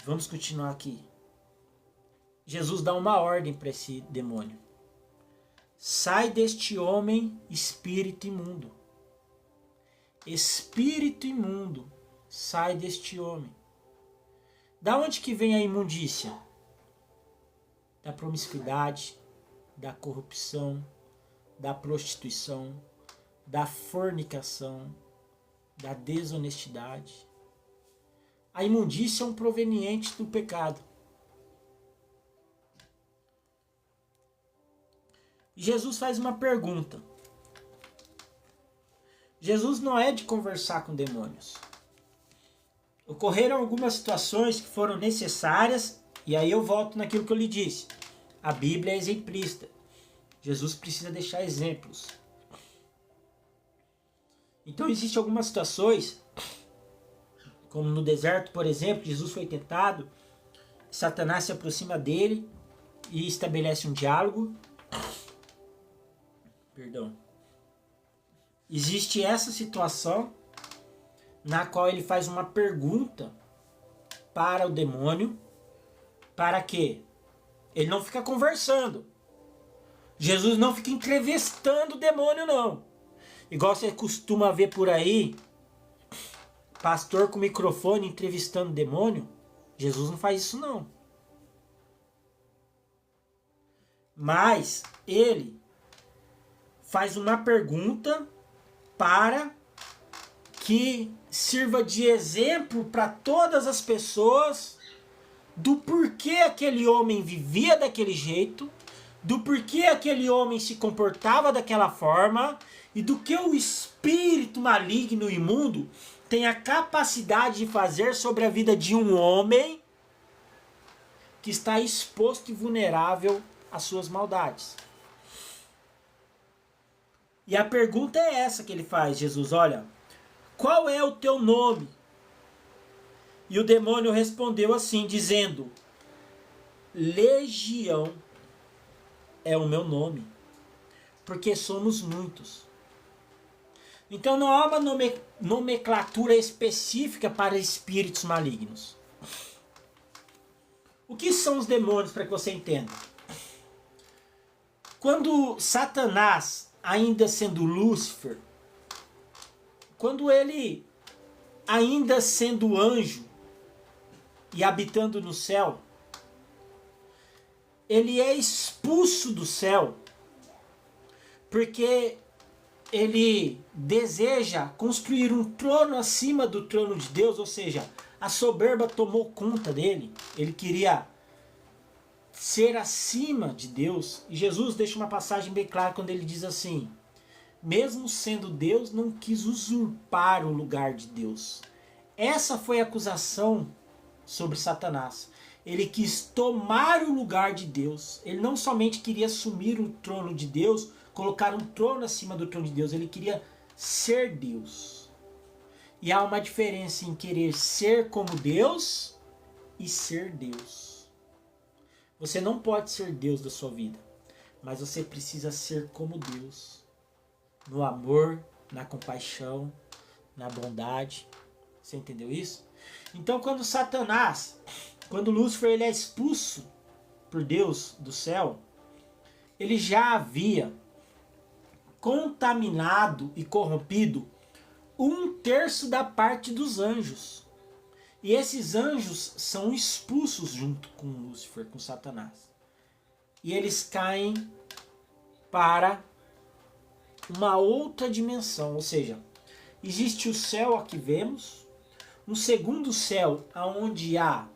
Vamos continuar aqui. Jesus dá uma ordem para esse demônio: sai deste homem, espírito imundo. Espírito imundo, sai deste homem. Da onde que vem a imundícia? Da promiscuidade, da corrupção, da prostituição, da fornicação, da desonestidade. A imundícia é um proveniente do pecado. Jesus faz uma pergunta. Jesus não é de conversar com demônios. Ocorreram algumas situações que foram necessárias, e aí eu volto naquilo que eu lhe disse. A Bíblia é exemplista. Jesus precisa deixar exemplos. Então existem algumas situações, como no deserto, por exemplo, Jesus foi tentado, Satanás se aproxima dele e estabelece um diálogo. Perdão. Existe essa situação na qual ele faz uma pergunta para o demônio, para quê? Ele não fica conversando. Jesus não fica entrevistando o demônio, não. Igual você costuma ver por aí, pastor com microfone entrevistando o demônio. Jesus não faz isso, não. Mas ele faz uma pergunta para que sirva de exemplo para todas as pessoas do porquê aquele homem vivia daquele jeito, do porquê aquele homem se comportava daquela forma e do que o espírito maligno e imundo tem a capacidade de fazer sobre a vida de um homem que está exposto e vulnerável às suas maldades. E a pergunta é essa que ele faz, Jesus, olha, qual é o teu nome? E o demônio respondeu assim, dizendo, Legião é o meu nome, porque somos muitos. Então não há uma nomenclatura específica para espíritos malignos. O que são os demônios, para que você entenda? Quando Satanás, ainda sendo Lúcifer, quando ele, ainda sendo anjo e habitando no céu, ele é expulso do céu porque ele deseja construir um trono acima do trono de Deus, ou seja, a soberba tomou conta dele, ele queria ser acima de Deus. E Jesus deixa uma passagem bem clara quando ele diz assim, mesmo sendo Deus, não quis usurpar o lugar de Deus. Essa foi a acusação sobre Satanás. Ele quis tomar o lugar de Deus. Ele não somente queria assumir o trono de Deus, colocar um trono acima do trono de Deus, ele queria ser Deus. E há uma diferença em querer ser como Deus e ser Deus. Você não pode ser Deus da sua vida, mas você precisa ser como Deus. No amor, na compaixão, na bondade. Você entendeu isso? Então quando Satanás, quando Lúcifer ele é expulso por Deus do céu, ele já havia contaminado e corrompido 1/3 da parte dos anjos. E esses anjos são expulsos junto com Lúcifer, com Satanás. E eles caem para uma outra dimensão, ou seja, existe o céu a que vemos, um segundo céu onde há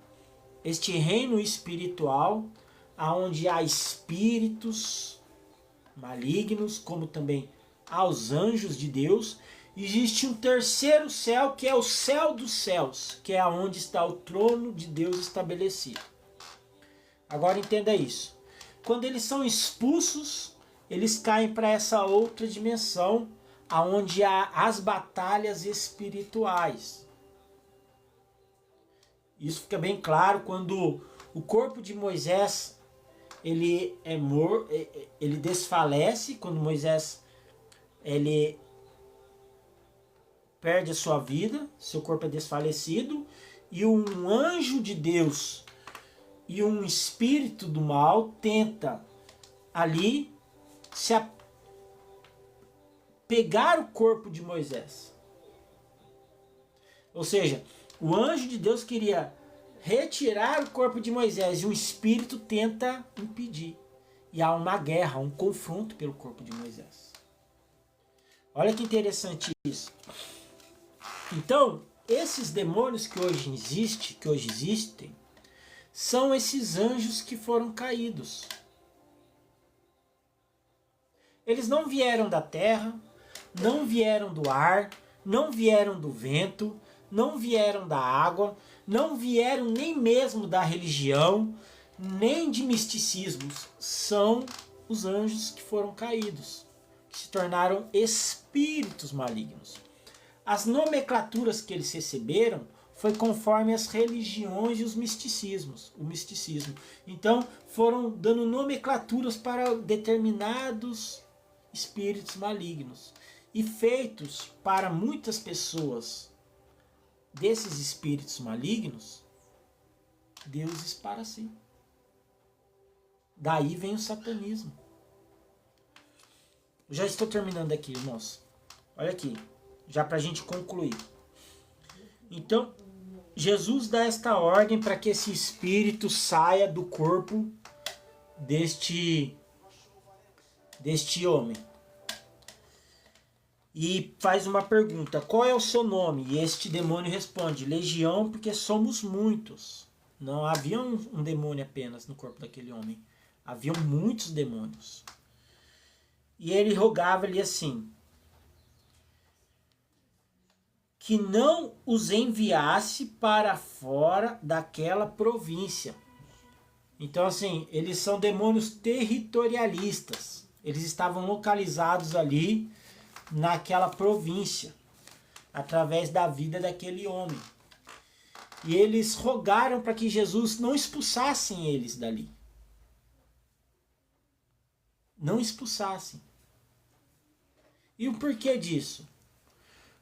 este reino espiritual, onde há espíritos malignos, como também aos anjos de Deus. Existe um terceiro céu, que é o céu dos céus, que é onde está o trono de Deus estabelecido. Agora entenda isso. Quando eles são expulsos, eles caem para essa outra dimensão, onde há as batalhas espirituais. Isso fica bem claro quando o corpo de Moisés ele desfalece, quando Moisés ele perde a sua vida, seu corpo é desfalecido, e um anjo de Deus e um espírito do mal tenta ali pegar o corpo de Moisés. Ou seja, o anjo de Deus queria retirar o corpo de Moisés e um espírito tenta impedir. E há uma guerra, um confronto pelo corpo de Moisés. Olha que interessante isso. Então, esses demônios que hoje existem, são esses anjos que foram caídos. Eles não vieram da terra, não vieram do ar, não vieram do vento, não vieram da água, não vieram nem mesmo da religião, nem de misticismos. São os anjos que foram caídos, que se tornaram espíritos malignos. As nomenclaturas que eles receberam foi conforme as religiões e os misticismos, o misticismo. Então foram dando nomenclaturas para determinados espíritos malignos e feitos para muitas pessoas desses espíritos malignos deuses para si. Daí vem o satanismo. Já estou terminando aqui, irmãos. Olha aqui, já para a gente concluir. Então, Jesus dá esta ordem para que esse espírito saia do corpo deste homem. E faz uma pergunta: qual é o seu nome? E este demônio responde: Legião, porque somos muitos. Não havia um demônio apenas no corpo daquele homem. Haviam muitos demônios. E ele rogava-lhe assim: que não os enviasse para fora daquela província. Então, assim, eles são demônios territorialistas. Eles estavam localizados ali naquela província, através da vida daquele homem. E eles rogaram para que Jesus não expulsassem eles dali. Não expulsassem. E o porquê disso?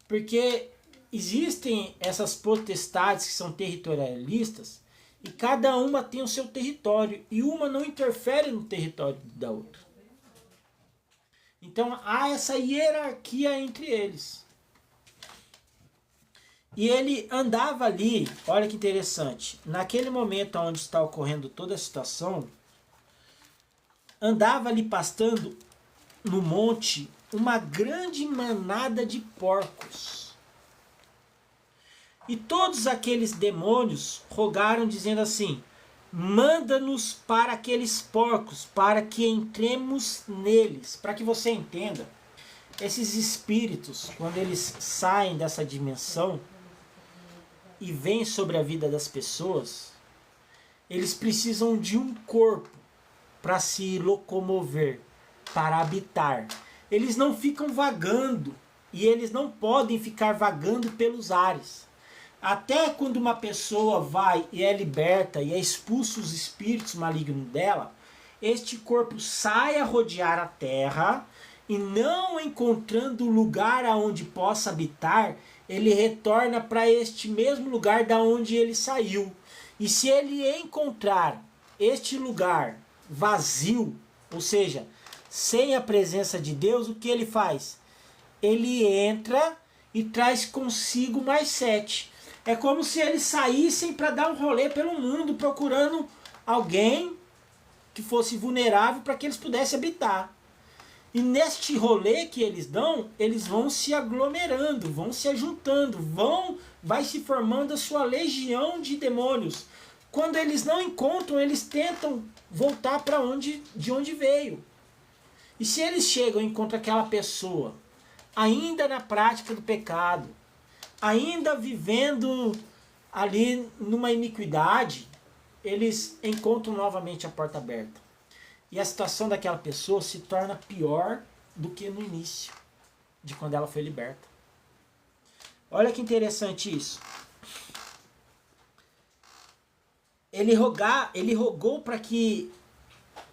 Porque existem essas potestades que são territorialistas e cada uma tem o seu território e uma não interfere no território da outra. Então há essa hierarquia entre eles. E ele andava ali, olha que interessante, naquele momento onde está ocorrendo toda a situação, andava ali pastando no monte uma grande manada de porcos. E todos aqueles demônios rogaram dizendo assim: manda-nos para aqueles porcos, para que entremos neles. Para que você entenda, esses espíritos, quando eles saem dessa dimensão e vêm sobre a vida das pessoas, eles precisam de um corpo para se locomover, para habitar. Eles não ficam vagando e eles não podem ficar vagando pelos ares. Até quando uma pessoa vai e é liberta e é expulso os espíritos malignos dela, este corpo sai a rodear a terra e, não encontrando lugar aonde possa habitar, ele retorna para este mesmo lugar da onde ele saiu. E se ele encontrar este lugar vazio, ou seja, sem a presença de Deus, o que ele faz? Ele entra e traz consigo mais 7. É como se eles saíssem para dar um rolê pelo mundo, procurando alguém que fosse vulnerável para que eles pudessem habitar. E neste rolê que eles dão, eles vão se aglomerando, vão se ajuntando, vai se formando a sua legião de demônios. Quando eles não encontram, eles tentam voltar para de onde veio. E se eles chegam e encontram aquela pessoa ainda na prática do pecado, ainda vivendo ali numa iniquidade, eles encontram novamente a porta aberta. E a situação daquela pessoa se torna pior do que no início, de quando ela foi liberta. Olha que interessante isso. Ele rogou para que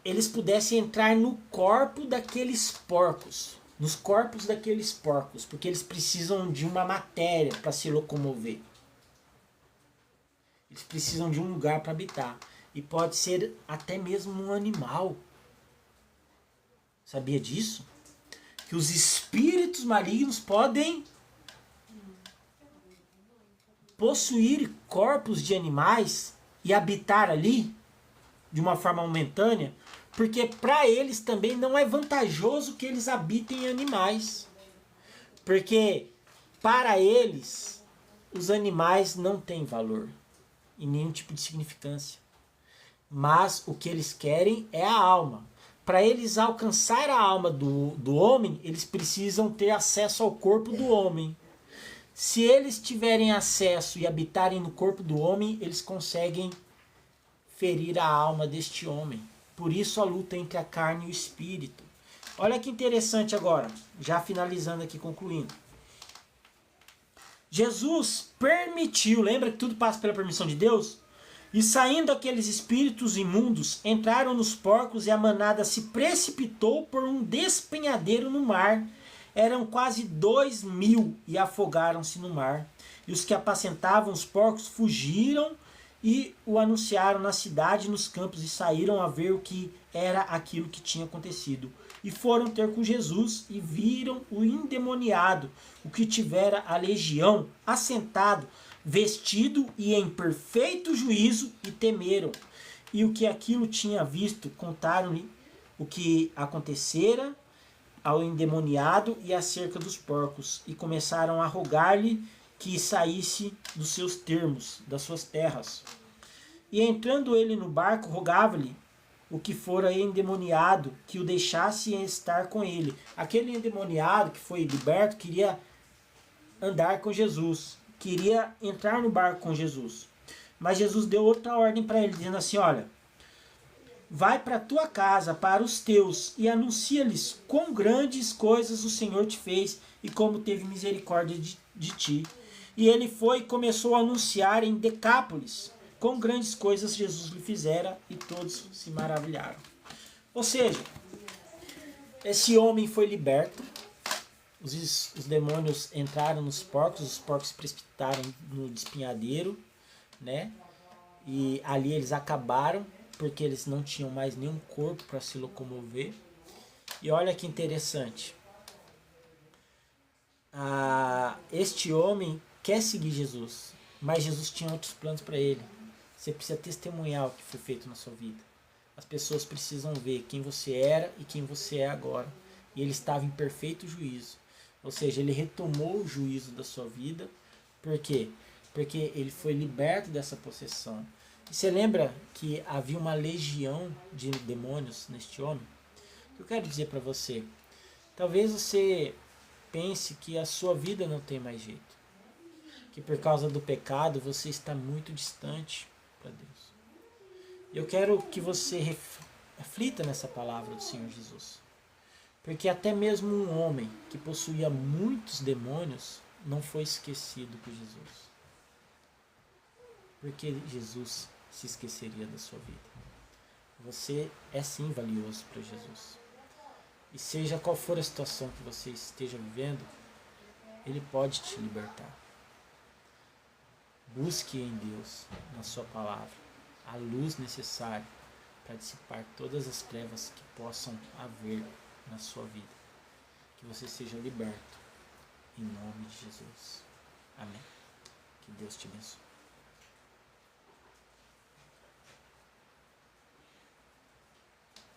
eles pudessem entrar no corpo daqueles porcos. Nos corpos daqueles porcos, porque eles precisam de uma matéria para se locomover. Eles precisam de um lugar para habitar. E pode ser até mesmo um animal. Sabia disso? Que os espíritos malignos podem possuir corpos de animais e habitar ali de uma forma momentânea, porque para eles também não é vantajoso que eles habitem em animais. Porque para eles os animais não têm valor e nenhum tipo de significância. Mas o que eles querem é a alma. Para eles alcançar a alma do homem, eles precisam ter acesso ao corpo do homem. Se eles tiverem acesso e habitarem no corpo do homem, eles conseguem ferir a alma deste homem. Por isso a luta entre a carne e o espírito. Olha que interessante agora, já finalizando aqui, concluindo. Jesus permitiu, lembra que tudo passa pela permissão de Deus? E saindo aqueles espíritos imundos, entraram nos porcos e a manada se precipitou por um despenhadeiro no mar. Eram quase 2.000 e afogaram-se no mar. E os que apacentavam os porcos fugiram e o anunciaram na cidade e nos campos e saíram a ver o que era aquilo que tinha acontecido. E foram ter com Jesus e viram o endemoniado, o que tivera a legião, assentado, vestido e em perfeito juízo, e temeram. E o que aquilo tinha visto, contaram-lhe o que acontecera ao endemoniado e acerca dos porcos, e começaram a rogar-lhe que saísse dos seus termos, das suas terras. E entrando ele no barco, rogava-lhe o que fora endemoniado, que o deixasse estar com ele. Aquele endemoniado que foi liberto queria andar com Jesus, queria entrar no barco com Jesus. Mas Jesus deu outra ordem para ele, dizendo assim, olha, vai para a tua casa, para os teus, e anuncia-lhes quão grandes coisas o Senhor te fez e como teve misericórdia de ti. E ele foi e começou a anunciar em Decápolis quão grandes coisas Jesus lhe fizera, e todos se maravilharam. Ou seja, esse homem foi liberto, os demônios entraram nos porcos, os porcos se precipitaram no despenhadeiro, né? E ali eles acabaram, porque eles não tinham mais nenhum corpo para se locomover. E olha que interessante. Este homem quer seguir Jesus, mas Jesus tinha outros planos para ele. Você precisa testemunhar o que foi feito na sua vida. As pessoas precisam ver quem você era e quem você é agora. E ele estava em perfeito juízo. Ou seja, ele retomou o juízo da sua vida. Por quê? Porque ele foi liberto dessa possessão. E você lembra que havia uma legião de demônios neste homem? O que eu quero dizer para você? Talvez você pense que a sua vida não tem mais jeito. Que por causa do pecado você está muito distante para Deus. Eu quero que você reflita nessa palavra do Senhor Jesus. Porque até mesmo um homem que possuía muitos demônios não foi esquecido por Jesus. Porque Jesus se esqueceria da sua vida. Você é sim valioso para Jesus. E seja qual for a situação que você esteja vivendo, Ele pode te libertar. Busque em Deus, na sua palavra, a luz necessária para dissipar todas as trevas que possam haver na sua vida. Que você seja liberto, em nome de Jesus. Amém. Que Deus te abençoe.